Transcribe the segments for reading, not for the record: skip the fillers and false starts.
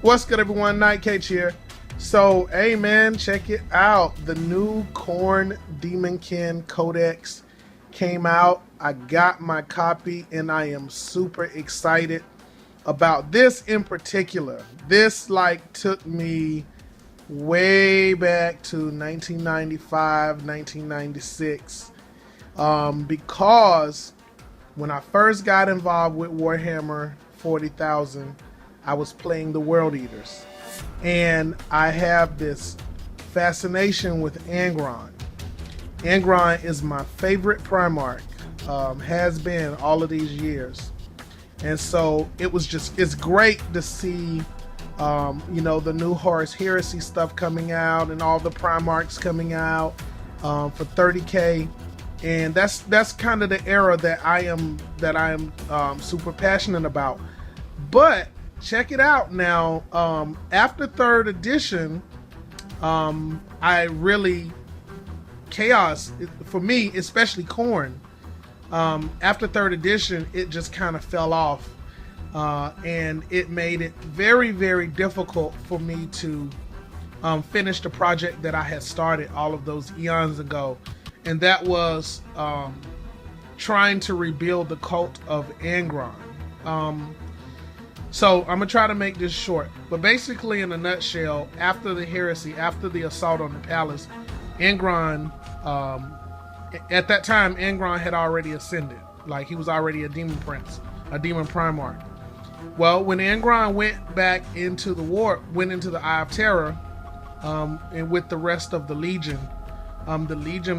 What's good, everyone? Nightcage here. So, hey man, check it out. The new Korn Demonkin Codex came out. I got my copy and I am super excited about this in particular. This took me way back to 1995, 1996. Because when I first got involved with Warhammer 40,000, I was playing the World Eaters. And I have this fascination with Angron. Angron is my favorite Primarch, has been all of these years. And so it's great to see, the new Horus Heresy stuff coming out and all the Primarchs coming out for 30K. And that's kind of the era that I am super passionate about. But check it out now. After third edition, Chaos, for me, especially Korn, after third edition, it just kind of fell off. And it made it very, very difficult for me to finish the project that I had started all of those eons ago. And that was trying to rebuild the cult of Angron. So I'm gonna try to make this short, but basically in a nutshell, after the heresy, after the assault on the palace, Angron, at that time, Angron had already ascended. Like, he was already a demon prince, a demon primarch. Well, when Angron went back into the war, went into the Eye of Terror, and with the rest of the Legion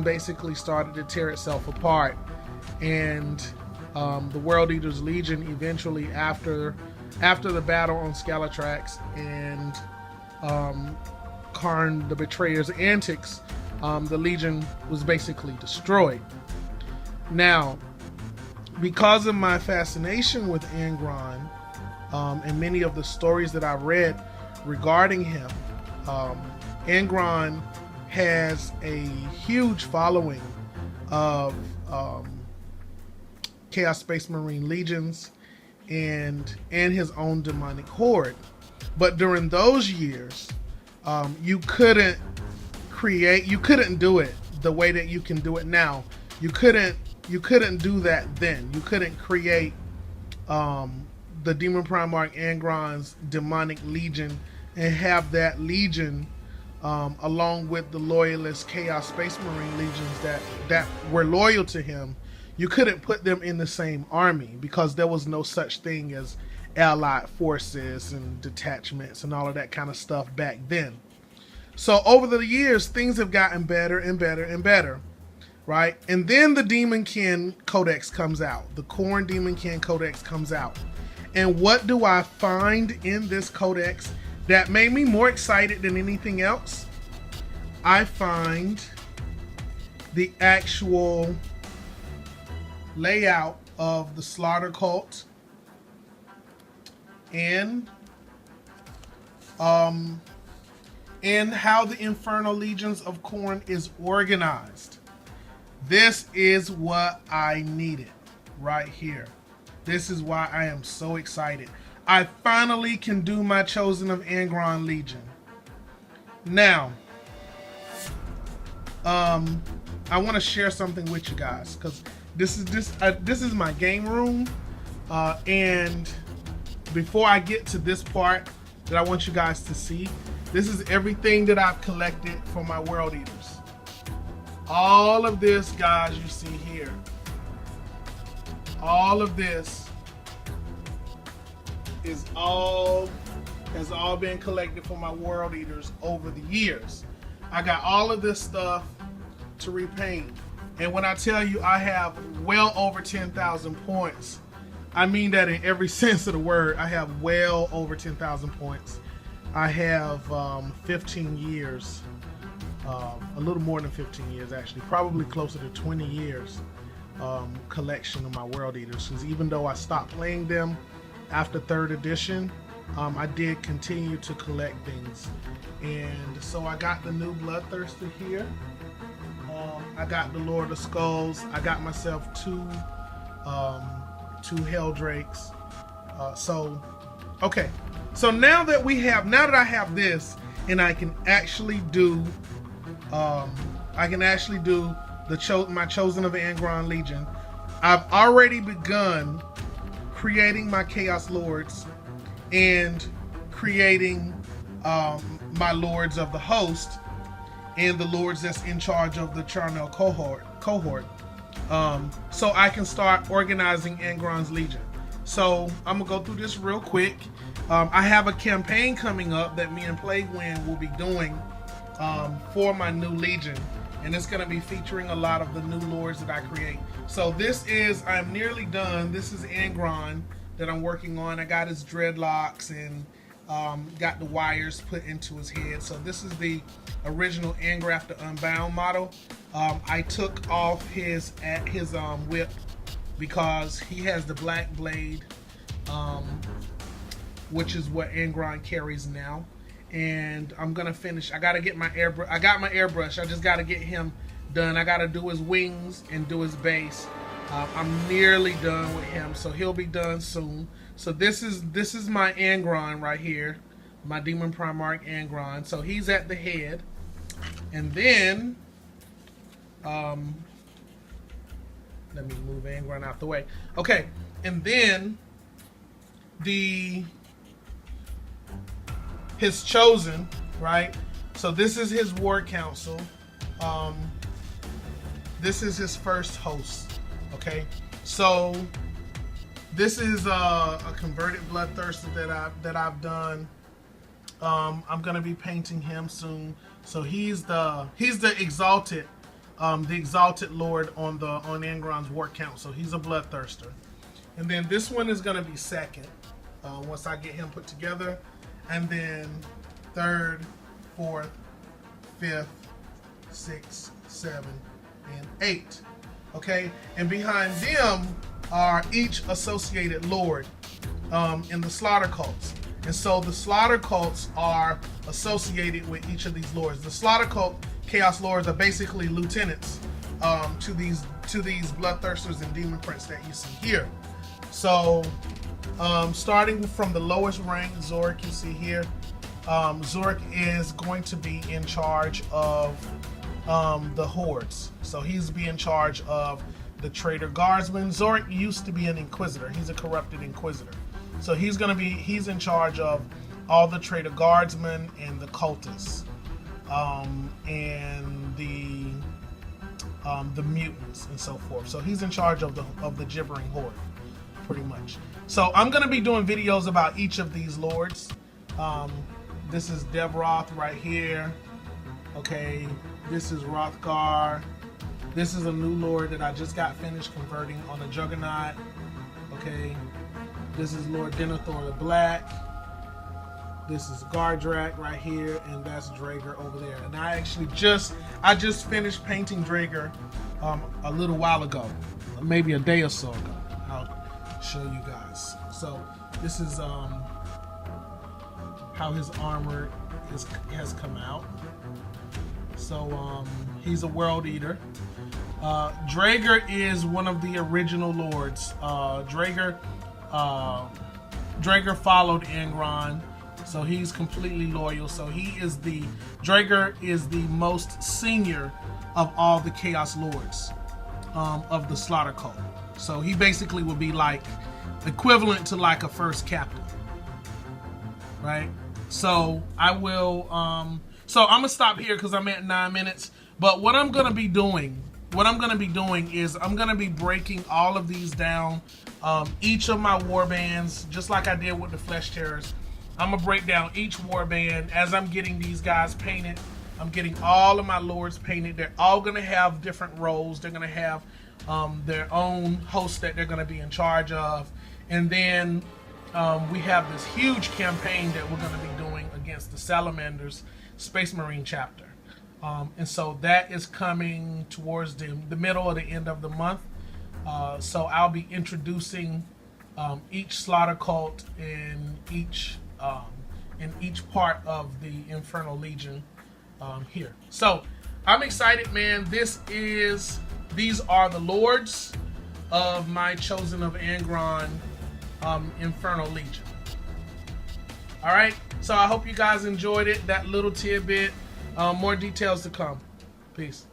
basically started to tear itself apart. And the World Eaters Legion eventually, after the battle on Scalatrax and Karn the Betrayer's antics, the Legion was basically destroyed. Now, because of my fascination with Angron, and many of the stories that I read regarding him, Angron has a huge following of Chaos Space Marine legions and his own demonic horde. But during those years, you couldn't do it the way that you can do it now. You couldn't do that then. You couldn't create the Demon Primarch Angron's demonic legion and have that legion along with the loyalist Chaos Space Marine legions that were loyal to him. You couldn't put them in the same army because there was no such thing as allied forces and detachments and all of that kind of stuff back then. So over the years, things have gotten better and better and better, right? And then the Demonkin Codex comes out. The Korn Demonkin Codex comes out. And what do I find in this codex that made me more excited than anything else? I find the actual layout of the slaughter cult and how the Infernal Legions of Korn is organized. This is what I needed right here. This is why I am so excited. I finally can do my Chosen of Angron Legion. Now, I want to share something with you guys because this is my game room, and before I get to this part that I want you guys to see, this is everything that I've collected for my World Eaters. All of this, guys, you see here. All of this has all been collected for my World Eaters over the years. I got all of this stuff to repaint. And when I tell you I have well over 10,000 points, I mean that in every sense of the word. I have well over 10,000 points. I have 15 years, a little more than 15 years actually, probably closer to 20 years collection of my World Eaters. Because even though I stopped playing them after third edition, I did continue to collect things. And so I got the new Bloodthirster here. I got the Lord of Skulls. I got myself two Helldrakes. Okay, So now that I have this, and I can actually do, my Chosen of Angron Legion. I've already begun creating my Chaos Lords and creating my Lords of the Host and the Lords that's in charge of the Charnel cohort. So I can start organizing Angron's Legion. So I'm gonna go through this real quick. I have a campaign coming up that me and Plaguewind will be doing for my new Legion, and it's gonna be featuring a lot of the new lords that I create. So I'm nearly done. This is Angron that I'm working on. I got his dreadlocks and got the wires put into his head. So this is the original Angrafter Unbound model. I took off his whip because he has the black blade, which is what Angron carries now. And I'm gonna finish. I gotta get my airbrush. I got my airbrush. I just gotta get him done. I gotta do his wings and do his base. I'm nearly done with him, so he'll be done soon. So this is my Angron right here, my Demon Primarch Angron. So he's at the head, and then let me move Angron out the way. Okay, and then his Chosen, right? So this is his War Council. This is his first host. Okay, so this is a converted bloodthirster that I've done. I'm gonna be painting him soon. So he's the exalted lord on Angron's War Council. He's a bloodthirster, and then this one is gonna be second once I get him put together, and then third, fourth, fifth, sixth, seventh, and eighth. Okay, and behind them are each associated lord in the slaughter cults. And so the slaughter cults are associated with each of these lords. The slaughter cult chaos lords are basically lieutenants to these bloodthirsters and demon prince that you see here. So starting from the lowest rank, Zorik, you see here, Zorik is going to be in charge of the hordes. So he's be in charge of the traitor guardsmen. Zorik used to be an inquisitor. He's a corrupted inquisitor. So he's in charge of all the traitor guardsmen and the cultists, and the mutants and so forth. So he's in charge of the gibbering horde, pretty much. So I'm gonna be doing videos about each of these lords. This is Devroth right here. Okay, this is Rothgar. This is a new lord that I just got finished converting on a Juggernaut. Okay, this is Lord Denethor the Black. This is Gardrak right here, and that's Draegr over there. And I just finished painting Draegr a little while ago, maybe a day or so ago. I'll show you guys. So this is how his armor has come out. So he's a world eater. Draegr is one of the original lords. Draegr followed Angron, so he's completely loyal. So Draegr is the most senior of all the Chaos Lords of the Slaughter Cult. So he basically would be like equivalent to like a first captain, right? So I will. So I'm gonna stop here because I'm at 9 minutes. But what I'm gonna be doing is I'm gonna be breaking all of these down. Each of my war bands, just like I did with the Flesh Terrors, I'm gonna break down each war band as I'm getting these guys painted. I'm getting all of my lords painted. They're all gonna have different roles. They're gonna have their own host that they're gonna be in charge of. And then we have this huge campaign that we're gonna be doing against the Salamanders Space Marine chapter. And so that is coming towards the middle or the end of the month. So I'll be introducing each slaughter cult in each part of the Infernal Legion here. So I'm excited, man. These are the lords of my Chosen of Angron Infernal Legion. All right. So I hope you guys enjoyed it. That little tidbit. More details to come. Peace.